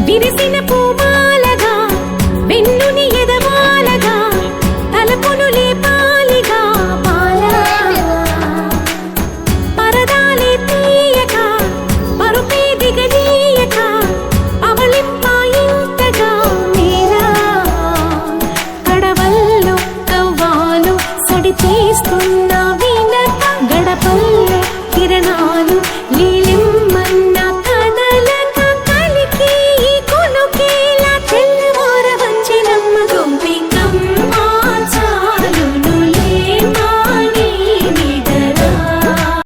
విరిసిన పూమాలగా వెన్నుని ఎదవాలగా తలపును లేపాలిగా బాలా పరదాలే తీయక పరుపే దిగనీయక అవలింపాయింతగా మీరా కడవల్లో కవ్వాలు సడి చేస్తున్న వినత గడపల్లో కిరణాలు